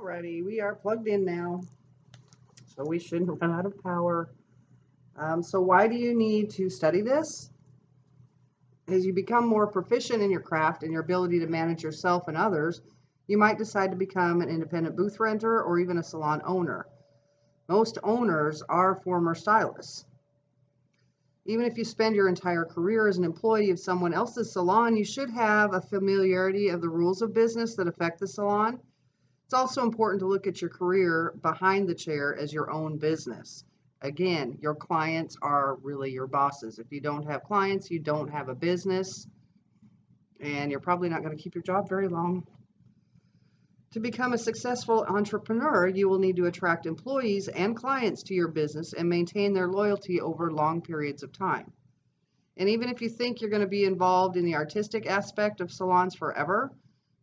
Alrighty, we are plugged in now, so we shouldn't run out of power. So why do you need to study this? As you become more proficient in your craft and your ability to manage yourself and others, you might decide to become an independent booth renter or even a salon owner. Most owners are former stylists. Even if you spend your entire career as an employee of someone else's salon, you should have a familiarity of the rules of business that affect the salon. It's also important to look at your career behind the chair as your own business. Again, your clients are really your bosses. If you don't have clients, you don't have a business, and you're probably not going to keep your job very long. To become a successful entrepreneur, you will need to attract employees and clients to your business and maintain their loyalty over long periods of time. And even if you think you're going to be involved in the artistic aspect of salons forever,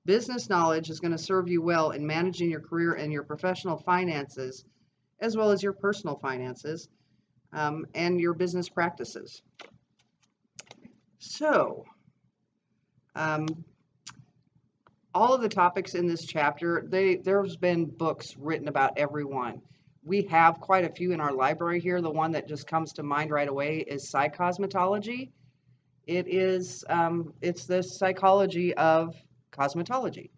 business knowledge is going to serve you well in managing your career and your professional finances, as well as your personal finances and your business practices. So, all of the topics in this chapter, there's been books written about every one. We have quite a few in our library here. The one that just comes to mind right away is Psychosmetology. It's the psychology of cosmetology.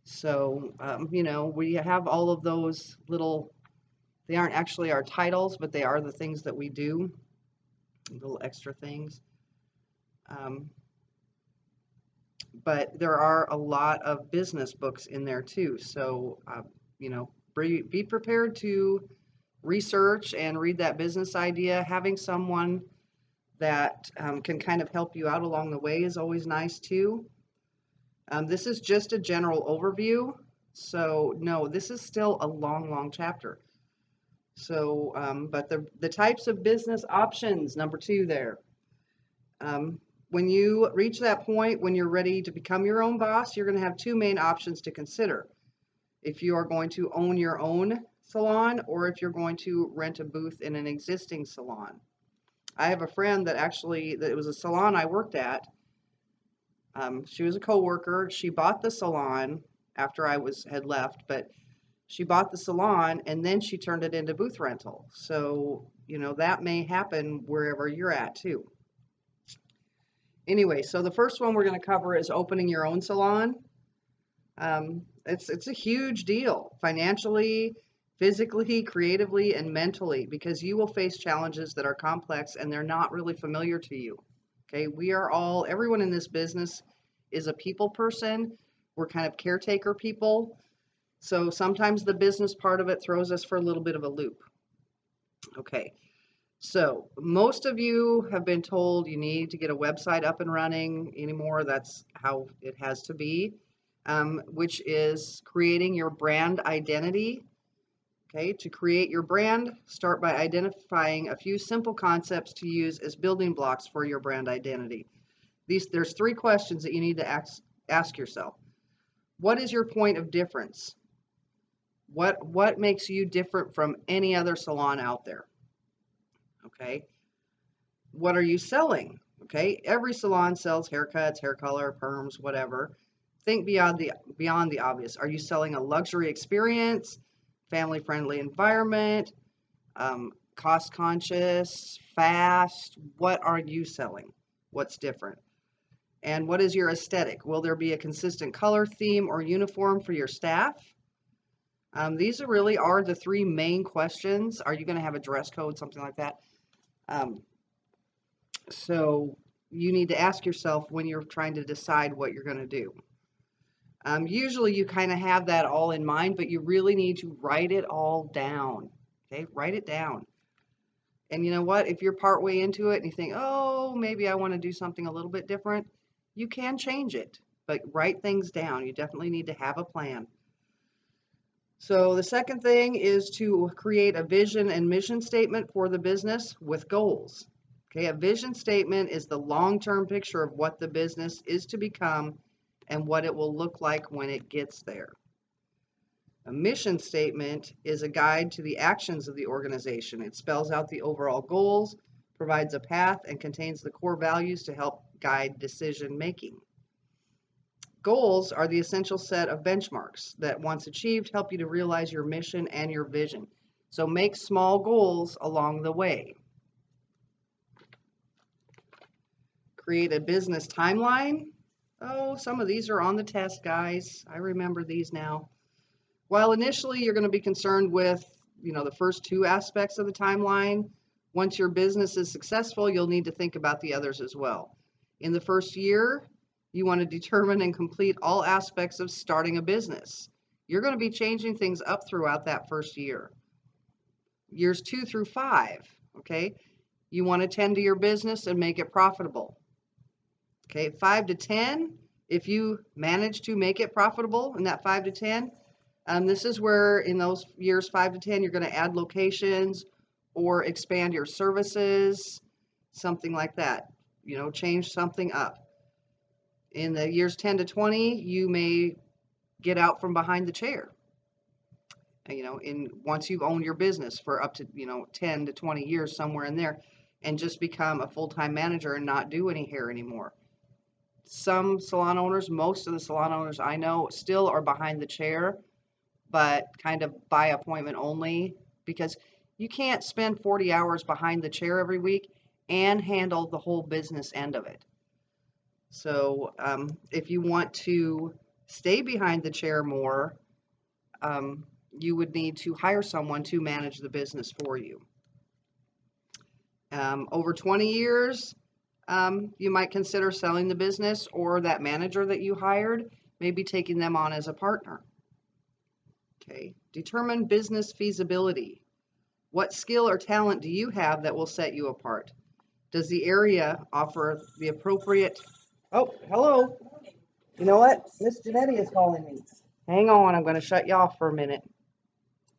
So, we have all of those little, they aren't actually our titles, but they are the things that we do, little extra things. But there are a lot of business books in there too. So, be prepared to research and read that business idea. Having someone that can kind of help you out along the way is always nice too. This is just a general overview. So no, this is still a long chapter. So, but the types of business options, number 2 there. When you reach that point, when you're ready to become your own boss, you're going to have 2 main options to consider. If you are going to own your own salon or if you're going to rent a booth in an existing salon. I have a friend that it was a salon I worked at. She was a coworker. She bought the salon after I had left, but she bought the salon and then she turned it into booth rental. So, that may happen wherever you're at too. Anyway, so the first one we're going to cover is opening your own salon. It's a huge deal financially, physically, creatively, and mentally, because you will face challenges that are complex and they're not really familiar to you. Okay, everyone in this business is a people person. We're kind of caretaker people. So sometimes the business part of it throws us for a little bit of a loop. Okay, so most of you have been told you need to get a website up and running anymore. That's how it has to be, which is creating your brand identity. Okay, to create your brand, start by identifying a few simple concepts to use as building blocks for your brand identity. There's 3 questions that you need to ask yourself. What is your point of difference? What makes you different from any other salon out there? Okay. What are you selling? Okay. Every salon sells haircuts, hair color, perms, whatever. Think beyond the obvious. Are you selling a luxury experience, family-friendly environment, cost-conscious, fast? What are you selling? What's different? And what is your aesthetic? Will there be a consistent color theme or uniform for your staff? These really are the 3 main questions. Are you going to have a dress code, something like that? So you need to ask yourself when you're trying to decide what you're going to do. Usually you kind of have that all in mind, but you really need to write it all down. Okay, write it down. And you know what? If you're partway into it and you think, oh, maybe I want to do something a little bit different, you can change it, but write things down. You definitely need to have a plan. So the second thing is to create a vision and mission statement for the business with goals. Okay, a vision statement is the long-term picture of what the business is to become and what it will look like when it gets there. A mission statement is a guide to the actions of the organization. It spells out the overall goals, provides a path, and contains the core values to help guide decision making. Goals are the essential set of benchmarks that, once achieved, help you to realize your mission and your vision. So make small goals along the way. Create a business timeline. Oh, some of these are on the test, guys. I remember these now. While initially you're going to be concerned with, the first two aspects of the timeline, once your business is successful, you'll need to think about the others as well. In the first year, you want to determine and complete all aspects of starting a business. You're going to be changing things up throughout that first year. Years 2 through 5, okay? You want to tend to your business and make it profitable. Okay, 5 to 10, if you manage to make it profitable in that 5 to 10, this is where in those years 5 to 10, you're going to add locations or expand your services, something like that. Change something up. In the years 10 to 20, you may get out from behind the chair. Once you've owned your business for up to 10 to 20 years, somewhere in there, and just become a full-time manager and not do any hair anymore. Some salon owners, most of the salon owners I know, still are behind the chair, but kind of by appointment only, because you can't spend 40 hours behind the chair every week and handle the whole business end of it. So if you want to stay behind the chair more, you would need to hire someone to manage the business for you. Over 20 years, you might consider selling the business, or that manager that you hired, maybe taking them on as a partner. Okay, determine business feasibility. What skill or talent do you have that will set you apart? Does the area offer the appropriate... Oh, hello. You know what? Miss Janetti is calling me. Hang on, I'm going to shut you off for a minute.